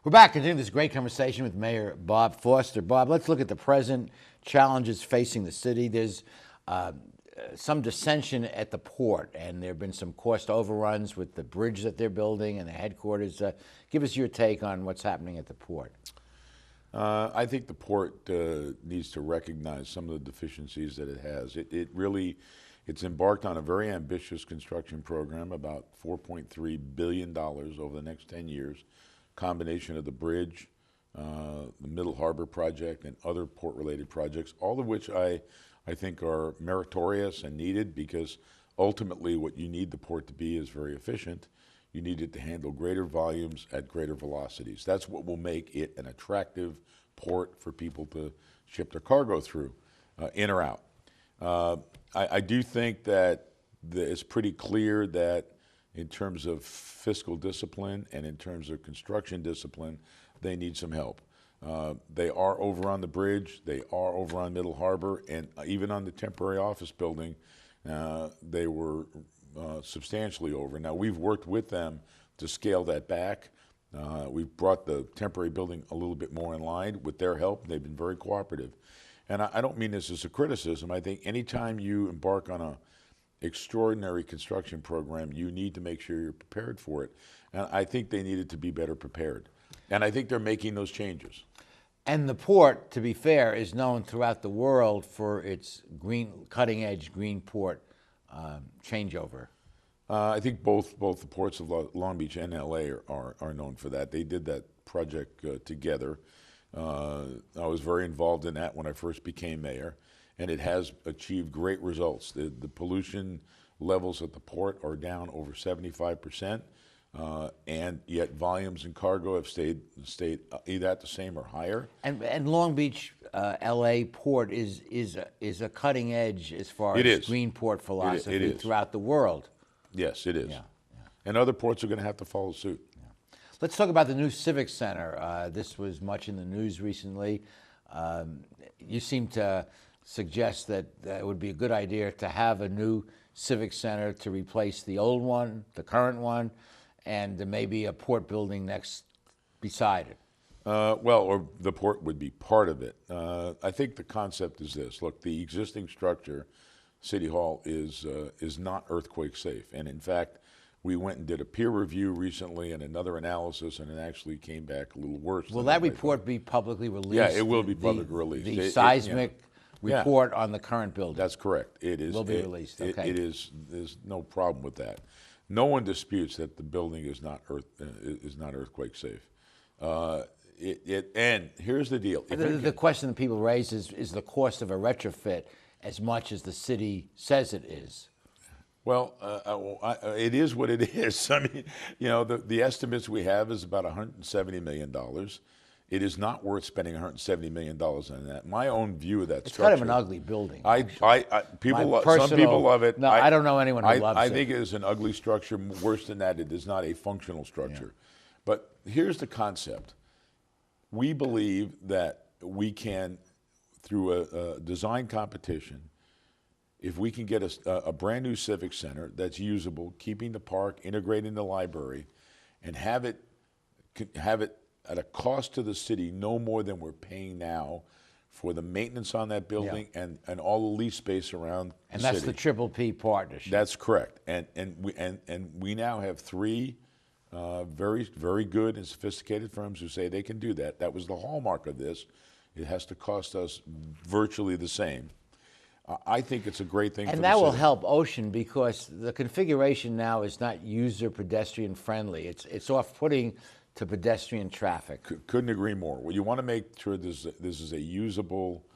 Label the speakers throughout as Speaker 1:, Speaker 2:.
Speaker 1: We're back continuing this great conversation with Mayor Bob Foster. Bob, let's look at the present challenges facing the city. There's some dissension at the port, and there have been some cost overruns with the bridge that they're building and the headquarters. Give us your take on what's happening at the port.
Speaker 2: I think the port needs to recognize some of the deficiencies that it has. It's embarked on a very ambitious construction program, about $4.3 billion over the next 10 years, combination of the bridge, the Middle Harbor project, and other port-related projects, all of which I think are meritorious and needed, because ultimately what you need the port to be is very efficient. You need it to handle greater volumes at greater velocities. That's what will make it an attractive port for people to ship their cargo through, in or out. I do think that it's pretty clear that in terms of fiscal discipline and in terms of construction discipline, they need some help. They are over on the bridge, they are over on Middle Harbor, and even on the temporary office building, they were substantially over. Now, we've worked with them to scale that back. We've brought the temporary building a little bit more in line with their help. They've been very cooperative. And I don't mean this as a criticism. I think anytime you embark on a extraordinary construction program, you need to make sure you're prepared for it. And I think they needed to be better prepared. And I think they're making those changes.
Speaker 1: And the port, to be fair, is known throughout the world for its cutting-edge green port changeover.
Speaker 2: I think both the ports of Long Beach and LA are known for that. They did that project together. I was very involved in that when I first became mayor, and it has achieved great results. The pollution levels at the port are down over 75%, and yet volumes in cargo have stayed either at the same or higher.
Speaker 1: And Long Beach, LA port is a cutting edge as far as green port philosophy throughout the world.
Speaker 2: Yes, it is.
Speaker 1: Yeah.
Speaker 2: And other ports are going to have to follow suit.
Speaker 1: Yeah. Let's talk about the new Civic Center. This was much in the news recently. You seem to suggest that it would be a good idea to have a new Civic Center to replace the old one, the current one, and maybe a port building next beside it.
Speaker 2: Or the port would be part of it. I think the concept is this. Look, the existing structure, City Hall, is not earthquake safe. And in fact, we went and did a peer review recently and another analysis, and it actually came back a little worse.
Speaker 1: Will that report be publicly released?
Speaker 2: Yeah, it will be publicly released.
Speaker 1: The seismic report on the current building.
Speaker 2: That's correct. It is.
Speaker 1: Will be released. Okay.
Speaker 2: It is. There's no problem with that. No one disputes that the building is not earthquake safe. And here's the deal.
Speaker 1: The question that people raise is the cost of a retrofit as much as the city says it is?
Speaker 2: Well, it is what it is. I mean, the estimates we have is about $170 million. It is not worth spending $170 million on that. My own view of that
Speaker 1: it's
Speaker 2: structure.
Speaker 1: It's kind of an ugly building.
Speaker 2: Some people love it.
Speaker 1: No, I don't know anyone who loves it.
Speaker 2: I think it is an ugly structure. Worse than that, it is not a functional structure. Yeah. But here's the concept. We believe that we can, through a design competition, if we can get a brand new civic center that's usable, keeping the park, integrating the library, and have it at a cost to the city no more than we're paying now for the maintenance on that building and all the lease space around the city.
Speaker 1: And that's the Triple P partnership.
Speaker 2: That's correct. And we now have three very, very good and sophisticated firms who say they can do that. That was the hallmark of this. It has to cost us virtually the same. I think it's a great thing for the city.
Speaker 1: And that will help Ocean, because the configuration now is not user pedestrian friendly. It's off-putting to pedestrian traffic.
Speaker 2: Couldn't agree more. Well, you want to make sure this is a usable,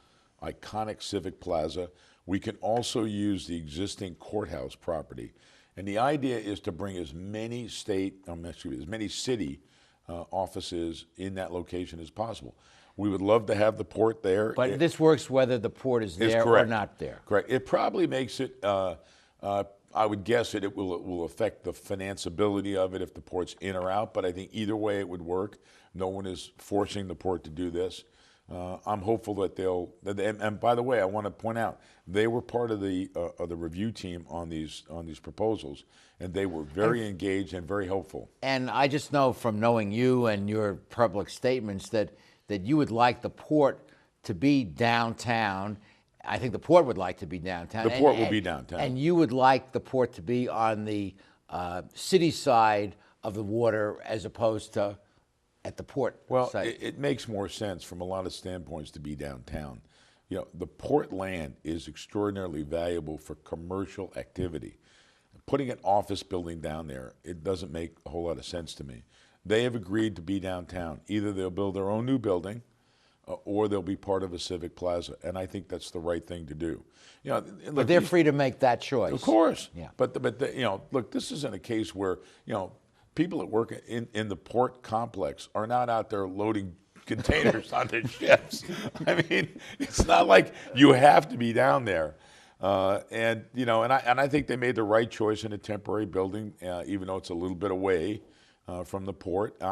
Speaker 2: iconic civic plaza. We can also use the existing courthouse property. And the idea is to bring as many city offices in that location as possible. We would love to have the port there.
Speaker 1: But this works whether the port is there or not there.
Speaker 2: Correct. It probably makes it, I would guess it will affect the financeability of it if the port's in or out, but I think either way it would work. No one is forcing the port to do this. I'm hopeful that and by the way, I want to point out, they were part of the review team on these proposals, and they were very engaged and very hopeful.
Speaker 1: And I just know from knowing you and your public statements that you would like the port to be downtown. I think the port would like to be downtown.
Speaker 2: The port will be downtown.
Speaker 1: And you would like the port to be on the city side of the water as opposed to at the port site.
Speaker 2: It makes more sense from a lot of standpoints to be downtown. You know, the port land is extraordinarily valuable for commercial activity. Putting an office building down there, it doesn't make a whole lot of sense to me. They have agreed to be downtown. Either they'll build their own new building, or they'll be part of a civic plaza, and I think that's the right thing to do. You know, look,
Speaker 1: but they're free to make that choice.
Speaker 2: Of course.
Speaker 1: Yeah.
Speaker 2: But you know, look, this isn't a case where, you know, people that work in the port complex are not out there loading containers on their ships. I mean, it's not like you have to be down there. And you know, and I think they made the right choice in a temporary building, even though it's a little bit away from the port.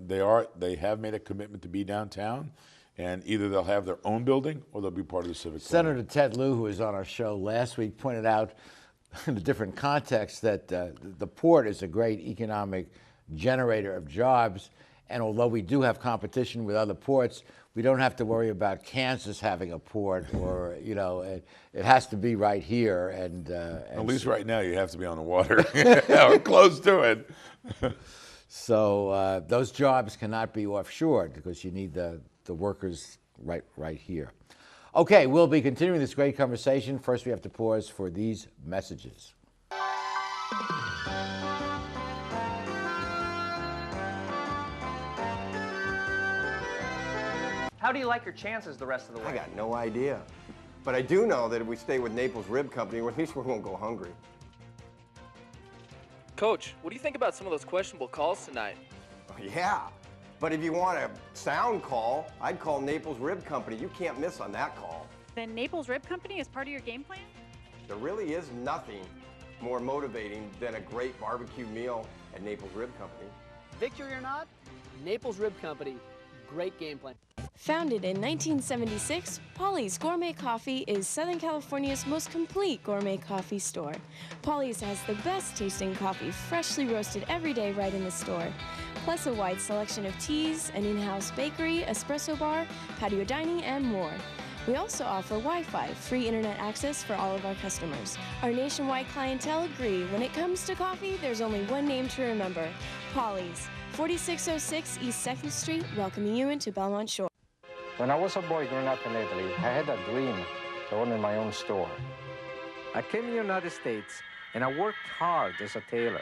Speaker 2: They have made a commitment to be downtown, and either they'll have their own building or they'll be part of the civic club.
Speaker 1: Senator Ted Lieu, who was on our show last week, pointed out in a different context that the port is a great economic generator of jobs, and although we do have competition with other ports, we don't have to worry about Kansas having a port, or, you know, it has to be right here. And
Speaker 2: at least right now you have to be on the water or close to it.
Speaker 1: So those jobs cannot be offshore because you need the workers right here. Okay, we'll be continuing this great conversation. First, we have to pause for these messages.
Speaker 3: How do you like your chances the rest of the way?
Speaker 4: I got no idea. But I do know that if we stay with Naples Rib Company, at least we won't go hungry.
Speaker 5: Coach, what do you think about some of those questionable calls tonight?
Speaker 4: Yeah, but if you want a sound call, I'd call Naples Rib Company. You can't miss on that call.
Speaker 6: Then Naples Rib Company is part of your game plan?
Speaker 4: There really is nothing more motivating than a great barbecue meal at Naples Rib Company.
Speaker 7: Victory or not, Naples Rib Company, great game plan.
Speaker 8: Founded in 1976, Polly's Gourmet Coffee is Southern California's most complete gourmet coffee store. Polly's has the best tasting coffee, freshly roasted every day right in the store, plus a wide selection of teas, an in-house bakery, espresso bar, patio dining, and more. We also offer Wi-Fi, free internet access for all of our customers. Our nationwide clientele agree, when it comes to coffee, there's only one name to remember, Polly's. 4606 East 2nd Street, welcoming you into Belmont Shore.
Speaker 9: When I was a boy growing up in Italy, I had a dream to own my own store. I came to the United States and I worked hard as a tailor.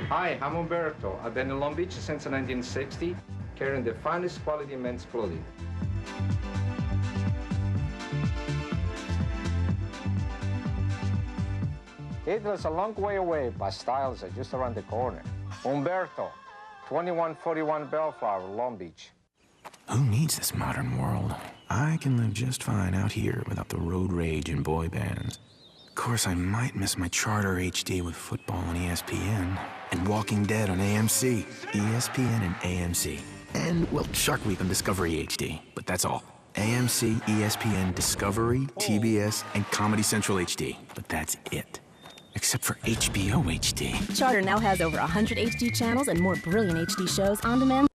Speaker 9: Hi, I'm Umberto. I've been in Long Beach since 1960, carrying the finest quality men's clothing. It was a long way away, but styles are just around the corner. Umberto, 2141 Bellflower, Long Beach.
Speaker 10: Who needs this modern world? I can live just fine out here without the road rage and boy bands. Of course, I might miss my Charter HD with football on ESPN and Walking Dead on AMC. ESPN and AMC. And, well, Shark Week on Discovery HD. But that's all. AMC, ESPN, Discovery, TBS, and Comedy Central HD. But that's it. Except for HBO HD.
Speaker 11: Charter now has over 100 HD channels and more brilliant HD shows on demand.